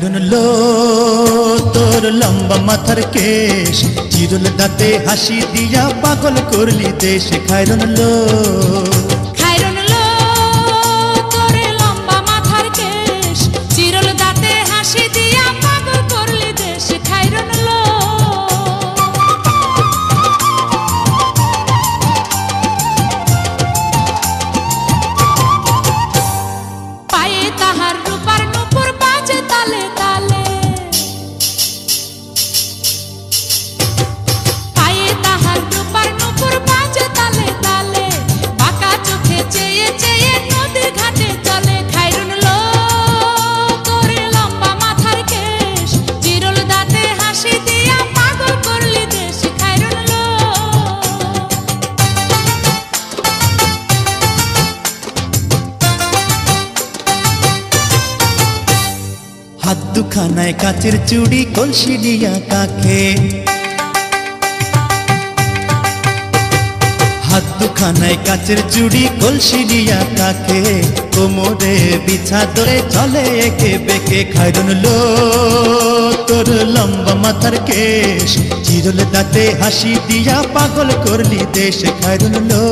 খায়রুন লো তোর লম্বা মাথার কেশ, চিরুল দাঁতে হাসি দিয়া পাগল করলি দেশ। খায়রুন লো তোর লম্বা মাথার কেশ, চিরুল দাঁতে হাসি দিয়া পাগল করলি দেশ। খায়রুন লো পায়ে তাহার রূপার নূপুর বাজে তালে তালে, পায়ে তাহার রূপার নূপুর বাজে তালে তালে, বাঁকা চোখে চেয়ে চেয়ে নদীর ঘাটে চলে। খায়রুন লো তোর লম্বা মাথার কেশ, চিরুল দাঁতে হাসি দিয়া পাগল করলি দেশ। খায়রুন লো হাত দুখানায় কাচের চুড়ি, কলসি দিয়া কাখে, হাত দুখানায় কাচের চুড়ি, কলসি দিয়া কাখে, কোমরে বিছা ধরে চলে একে বেঁকে। খায়রুন লো তোর লম্বা মাথার কেশ, চিরুল দাঁতে হাসি দিয়া পাগল করলি দেশ। খায়রুন লো